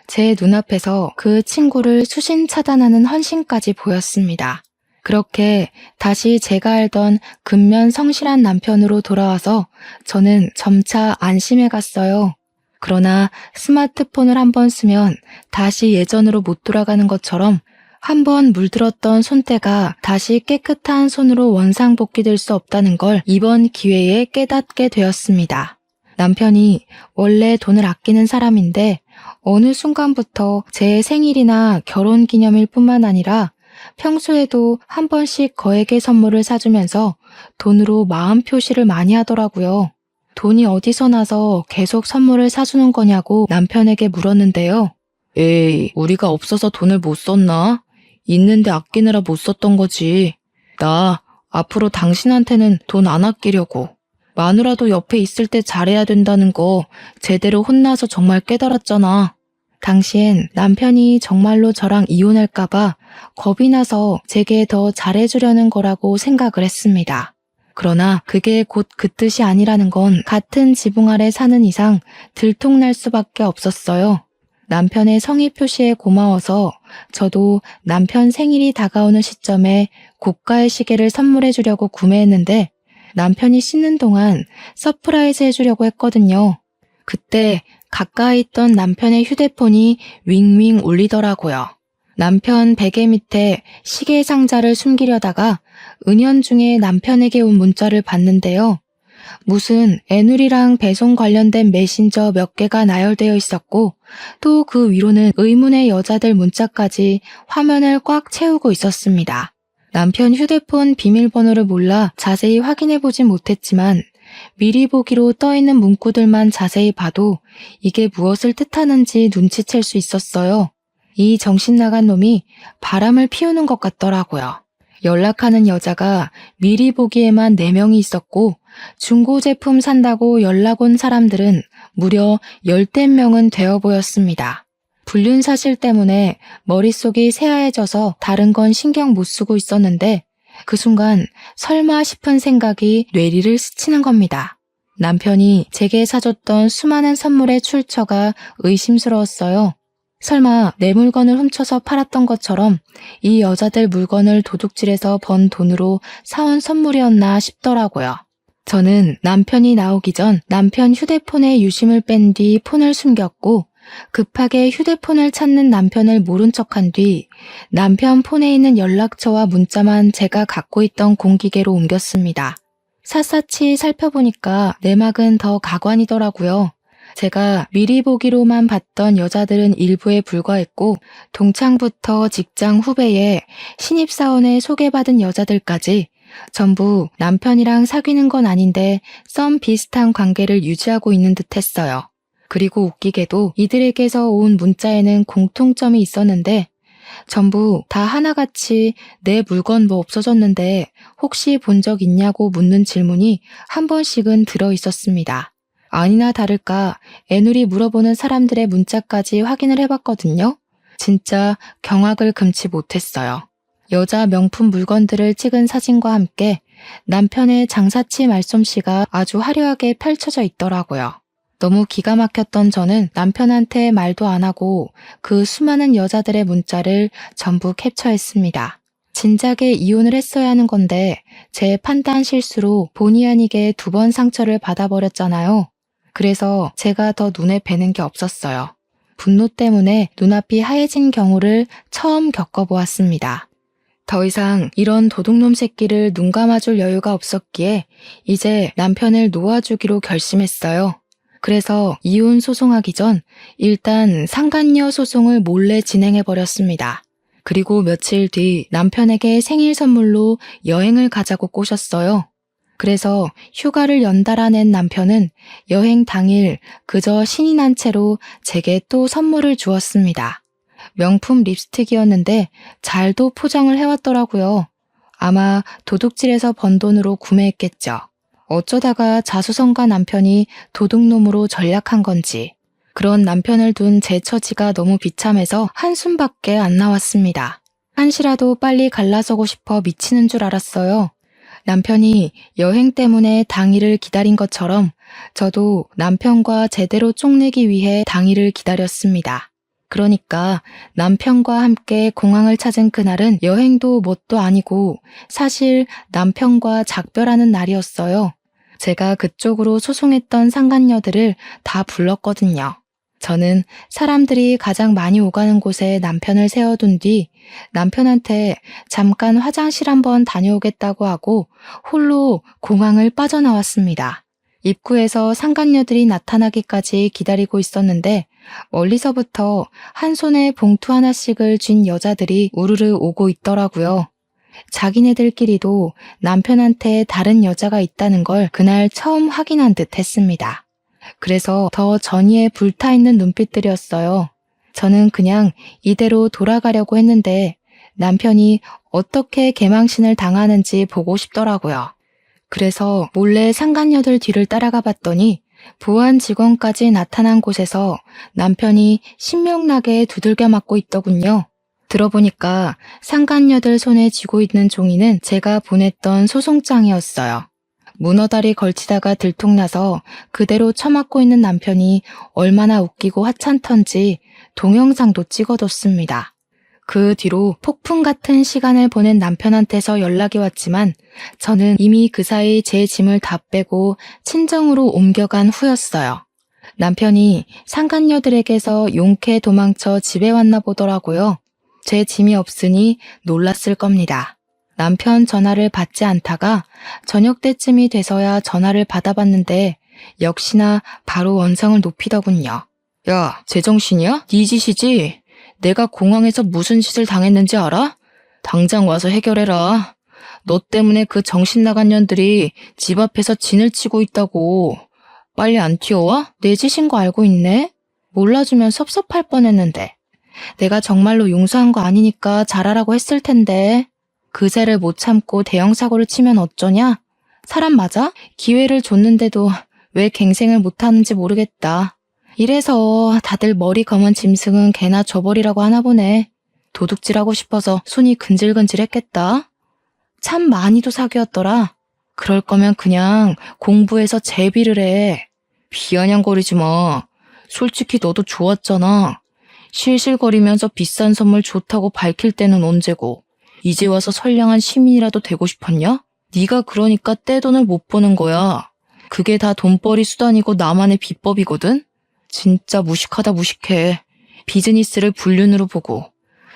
제 눈앞에서 그 친구를 수신 차단하는 헌신까지 보였습니다. 그렇게 다시 제가 알던 근면 성실한 남편으로 돌아와서 저는 점차 안심해 갔어요. 그러나 스마트폰을 한번 쓰면 다시 예전으로 못 돌아가는 것처럼 한번 물들었던 손때가 다시 깨끗한 손으로 원상복귀될 수 없다는 걸 이번 기회에 깨닫게 되었습니다. 남편이 원래 돈을 아끼는 사람인데 어느 순간부터 제 생일이나 결혼기념일 뿐만 아니라 평소에도 한 번씩 거액의 선물을 사주면서 돈으로 마음 표시를 많이 하더라고요. 돈이 어디서 나서 계속 선물을 사주는 거냐고 남편에게 물었는데요. 에이, 우리가 없어서 돈을 못 썼나? 있는데 아끼느라 못 썼던 거지. 나 앞으로 당신한테는 돈 안 아끼려고. 마누라도 옆에 있을 때 잘해야 된다는 거 제대로 혼나서 정말 깨달았잖아. 당시엔 남편이 정말로 저랑 이혼할까봐 겁이 나서 제게 더 잘해주려는 거라고 생각을 했습니다. 그러나 그게 곧 그 뜻이 아니라는 건 같은 지붕 아래 사는 이상 들통날 수밖에 없었어요. 남편의 성의 표시에 고마워서 저도 남편 생일이 다가오는 시점에 고가의 시계를 선물해 주려고 구매했는데 남편이 씻는 동안 서프라이즈 해주려고 했거든요. 그때 가까이 있던 남편의 휴대폰이 윙윙 울리더라고요. 남편 베개 밑에 시계 상자를 숨기려다가 은연중에 남편에게 온 문자를 봤는데요. 무슨 애누리랑 배송 관련된 메신저 몇 개가 나열되어 있었고 또 그 위로는 의문의 여자들 문자까지 화면을 꽉 채우고 있었습니다. 남편 휴대폰 비밀번호를 몰라 자세히 확인해보진 못했지만 미리 보기로 떠있는 문구들만 자세히 봐도 이게 무엇을 뜻하는지 눈치챌 수 있었어요. 이 정신나간 놈이 바람을 피우는 것 같더라고요. 연락하는 여자가 미리 보기에만 4명이 있었고 중고 제품 산다고 연락 온 사람들은 무려 10대 명은 되어 보였습니다. 불륜 사실 때문에 머릿속이 새하얘져서 다른 건 신경 못 쓰고 있었는데 그 순간 설마 싶은 생각이 뇌리를 스치는 겁니다. 남편이 제게 사줬던 수많은 선물의 출처가 의심스러웠어요. 설마 내 물건을 훔쳐서 팔았던 것처럼 이 여자들 물건을 도둑질해서 번 돈으로 사온 선물이었나 싶더라고요. 저는 남편이 나오기 전 남편 휴대폰에 유심을 뺀 뒤 폰을 숨겼고 급하게 휴대폰을 찾는 남편을 모른 척한 뒤 남편 폰에 있는 연락처와 문자만 제가 갖고 있던 공기계로 옮겼습니다. 샅샅이 살펴보니까 내막은 더 가관이더라고요. 제가 미리 보기로만 봤던 여자들은 일부에 불과했고 동창부터 직장 후배에 신입사원에 소개받은 여자들까지 전부 남편이랑 사귀는 건 아닌데 썸 비슷한 관계를 유지하고 있는 듯 했어요. 그리고 웃기게도 이들에게서 온 문자에는 공통점이 있었는데 전부 다 하나같이 내 물건 뭐 없어졌는데 혹시 본 적 있냐고 묻는 질문이 한 번씩은 들어 있었습니다. 아니나 다를까 애누리 물어보는 사람들의 문자까지 확인을 해봤거든요. 진짜 경악을 금치 못했어요. 여자 명품 물건들을 찍은 사진과 함께 남편의 장사치 말솜씨가 아주 화려하게 펼쳐져 있더라고요. 너무 기가 막혔던 저는 남편한테 말도 안 하고 그 수많은 여자들의 문자를 전부 캡처했습니다. 진작에 이혼을 했어야 하는 건데 제 판단 실수로 본의 아니게 2번 상처를 받아버렸잖아요. 그래서 제가 더 눈에 뵈는 게 없었어요. 분노 때문에 눈앞이 하얘진 경우를 처음 겪어보았습니다. 더 이상 이런 도둑놈 새끼를 눈 감아줄 여유가 없었기에 이제 남편을 놓아주기로 결심했어요. 그래서 이혼 소송하기 전 일단 상간녀 소송을 몰래 진행해버렸습니다. 그리고 며칠 뒤 남편에게 생일 선물로 여행을 가자고 꼬셨어요. 그래서 휴가를 연달아 낸 남편은 여행 당일 그저 신이 난 채로 제게 또 선물을 주었습니다. 명품 립스틱이었는데 잘도 포장을 해왔더라고요. 아마 도둑질해서 번 돈으로 구매했겠죠. 어쩌다가 자수성가 남편이 도둑놈으로 전략한 건지 그런 남편을 둔 제 처지가 너무 비참해서 한숨밖에 안 나왔습니다. 한시라도 빨리 갈라서고 싶어 미치는 줄 알았어요. 남편이 여행 때문에 당일을 기다린 것처럼 저도 남편과 제대로 쪽내기 위해 당일을 기다렸습니다. 그러니까 남편과 함께 공항을 찾은 그날은 여행도 뭣도 아니고 사실 남편과 작별하는 날이었어요. 제가 그쪽으로 소송했던 상간녀들을 다 불렀거든요. 저는 사람들이 가장 많이 오가는 곳에 남편을 세워둔 뒤 남편한테 잠깐 화장실 한번 다녀오겠다고 하고 홀로 공항을 빠져나왔습니다. 입구에서 상간녀들이 나타나기까지 기다리고 있었는데 멀리서부터 한 손에 봉투 하나씩을 쥔 여자들이 우르르 오고 있더라고요. 자기네들끼리도 남편한테 다른 여자가 있다는 걸 그날 처음 확인한 듯 했습니다. 그래서 더 전이에 불타있는 눈빛들이었어요. 저는 그냥 이대로 돌아가려고 했는데 남편이 어떻게 개망신을 당하는지 보고 싶더라고요. 그래서 몰래 상간녀들 뒤를 따라가 봤더니 보안 직원까지 나타난 곳에서 남편이 신명나게 두들겨 맞고 있더군요. 들어보니까 상간녀들 손에 쥐고 있는 종이는 제가 보냈던 소송장이었어요. 문어다리 걸치다가 들통나서 그대로 처맞고 있는 남편이 얼마나 웃기고 하찮던지 동영상도 찍어뒀습니다. 그 뒤로 폭풍 같은 시간을 보낸 남편한테서 연락이 왔지만 저는 이미 그 사이 제 짐을 다 빼고 친정으로 옮겨간 후였어요. 남편이 상간녀들에게서 용케 도망쳐 집에 왔나 보더라고요. 제 짐이 없으니 놀랐을 겁니다. 남편 전화를 받지 않다가 저녁 때쯤이 돼서야 전화를 받아봤는데 역시나 바로 원성을 높이더군요. 야, 제정신이야? 네 짓이지? 내가 공항에서 무슨 짓을 당했는지 알아? 당장 와서 해결해라. 너 때문에 그 정신 나간 년들이 집 앞에서 진을 치고 있다고. 빨리 안 튀어와? 내 짓인 거 알고 있네? 몰라주면 섭섭할 뻔했는데. 내가 정말로 용서한 거 아니니까 잘하라고 했을 텐데. 그새를 못 참고 대형 사고를 치면 어쩌냐? 사람 맞아? 기회를 줬는데도 왜 갱생을 못하는지 모르겠다. 이래서 다들 머리 검은 짐승은 개나 줘버리라고 하나 보네. 도둑질하고 싶어서 손이 근질근질했겠다. 참 많이도 사귀었더라. 그럴 거면 그냥 공부해서 제비를 해. 비아냥거리지 마. 솔직히 너도 좋았잖아. 실실거리면서 비싼 선물 좋다고 밝힐 때는 언제고. 이제 와서 선량한 시민이라도 되고 싶었냐? 네가 그러니까 떼돈을 못 버는 거야. 그게 다 돈벌이 수단이고 나만의 비법이거든? 진짜 무식하다 무식해. 비즈니스를 불륜으로 보고.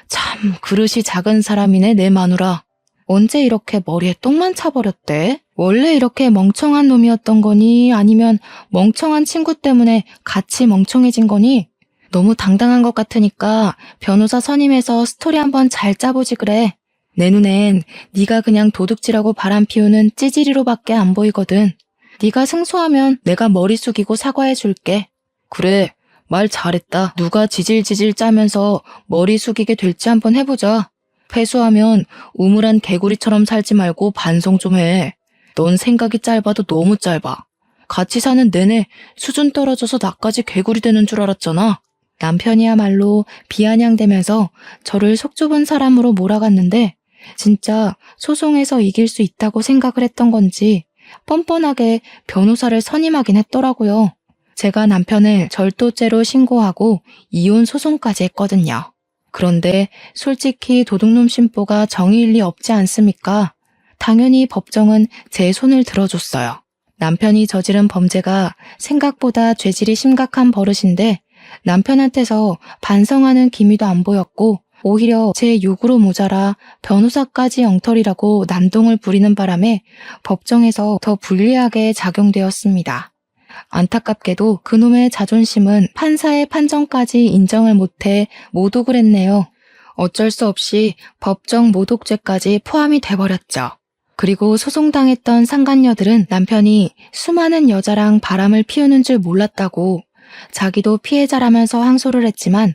참 그릇이 작은 사람이네 내 마누라. 언제 이렇게 머리에 똥만 차버렸대? 원래 이렇게 멍청한 놈이었던 거니? 아니면 멍청한 친구 때문에 같이 멍청해진 거니? 너무 당당한 것 같으니까 변호사 선임해서 스토리 한번 잘 짜보지 그래. 내 눈엔 네가 그냥 도둑질하고 바람 피우는 찌질이로밖에 안 보이거든. 네가 승소하면 내가 머리 숙이고 사과해 줄게. 그래, 말 잘했다. 누가 지질지질 짜면서 머리 숙이게 될지 한번 해보자. 패소하면 우물한 개구리처럼 살지 말고 반성 좀 해. 넌 생각이 짧아도 너무 짧아. 같이 사는 내내 수준 떨어져서 나까지 개구리 되는 줄 알았잖아. 남편이야말로 비아냥대면서 저를 속 좁은 사람으로 몰아갔는데 진짜 소송에서 이길 수 있다고 생각을 했던 건지 뻔뻔하게 변호사를 선임하긴 했더라고요. 제가 남편을 절도죄로 신고하고 이혼 소송까지 했거든요. 그런데 솔직히 도둑놈 심보가 정의일리 없지 않습니까? 당연히 법정은 제 손을 들어줬어요. 남편이 저지른 범죄가 생각보다 죄질이 심각한 버릇인데 남편한테서 반성하는 기미도 안 보였고 오히려 제 욕으로 모자라 변호사까지 엉터리라고 난동을 부리는 바람에 법정에서 더 불리하게 작용되었습니다. 안타깝게도 그놈의 자존심은 판사의 판정까지 인정을 못해 모독을 했네요. 어쩔 수 없이 법정 모독죄까지 포함이 돼버렸죠. 그리고 소송당했던 상간녀들은 남편이 수많은 여자랑 바람을 피우는 줄 몰랐다고 자기도 피해자라면서 항소를 했지만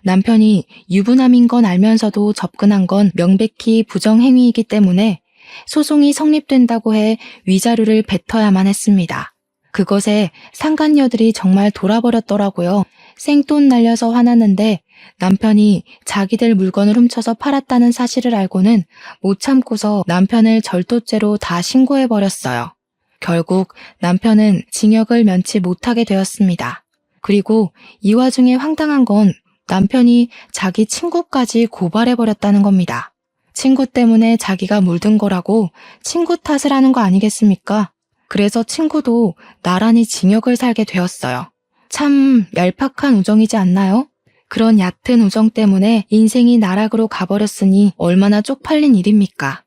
남편이 유부남인 건 알면서도 접근한 건 명백히 부정행위이기 때문에 소송이 성립된다고 해 위자료를 뱉어야만 했습니다. 그것에 상간녀들이 정말 돌아버렸더라고요. 생돈 날려서 화났는데 남편이 자기들 물건을 훔쳐서 팔았다는 사실을 알고는 못 참고서 남편을 절도죄로 다 신고해버렸어요. 결국 남편은 징역을 면치 못하게 되었습니다. 그리고 이 와중에 황당한 건 남편이 자기 친구까지 고발해버렸다는 겁니다. 친구 때문에 자기가 물든 거라고 친구 탓을 하는 거 아니겠습니까? 그래서 친구도 나란히 징역을 살게 되었어요. 참 얄팍한 우정이지 않나요? 그런 얕은 우정 때문에 인생이 나락으로 가버렸으니 얼마나 쪽팔린 일입니까?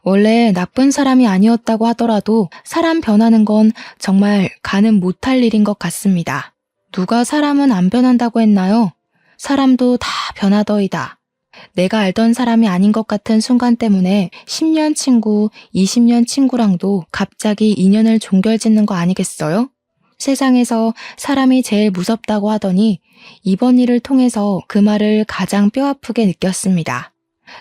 원래 나쁜 사람이 아니었다고 하더라도 사람 변하는 건 정말 가늠 못할 일인 것 같습니다. 누가 사람은 안 변한다고 했나요? 사람도 다 변하더이다. 내가 알던 사람이 아닌 것 같은 순간 때문에 10년 친구, 20년 친구랑도 갑자기 인연을 종결짓는 거 아니겠어요? 세상에서 사람이 제일 무섭다고 하더니 이번 일을 통해서 그 말을 가장 뼈아프게 느꼈습니다.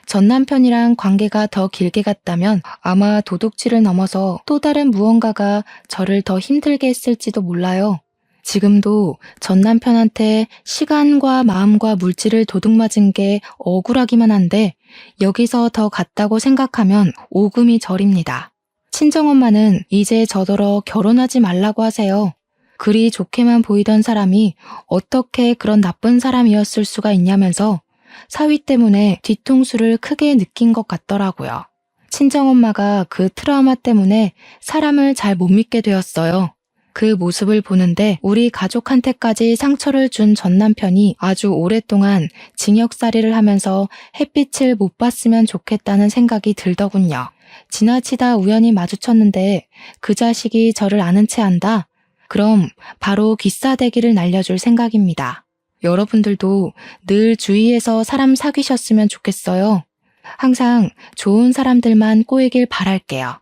전 남편이랑 관계가 더 길게 갔다면 아마 도둑질을 넘어서 또 다른 무언가가 저를 더 힘들게 했을지도 몰라요. 지금도 전 남편한테 시간과 마음과 물질을 도둑맞은 게 억울하기만 한데 여기서 더 갔다고 생각하면 오금이 저립니다. 친정엄마는 이제 저더러 결혼하지 말라고 하세요. 그리 좋게만 보이던 사람이 어떻게 그런 나쁜 사람이었을 수가 있냐면서 사위 때문에 뒤통수를 크게 느낀 것 같더라고요. 친정엄마가 그 트라우마 때문에 사람을 잘 못 믿게 되었어요. 그 모습을 보는데 우리 가족한테까지 상처를 준 전 남편이 아주 오랫동안 징역살이를 하면서 햇빛을 못 봤으면 좋겠다는 생각이 들더군요. 지나치다 우연히 마주쳤는데 그 자식이 저를 아는 채 안다? 그럼 바로 귀싸대기를 날려줄 생각입니다. 여러분들도 늘 주위에서 사람 사귀셨으면 좋겠어요. 항상 좋은 사람들만 꼬이길 바랄게요.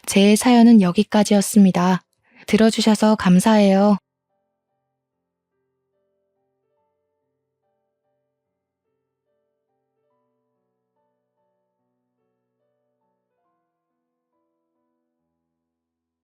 제 사연은 여기까지였습니다. 들어주셔서 감사해요.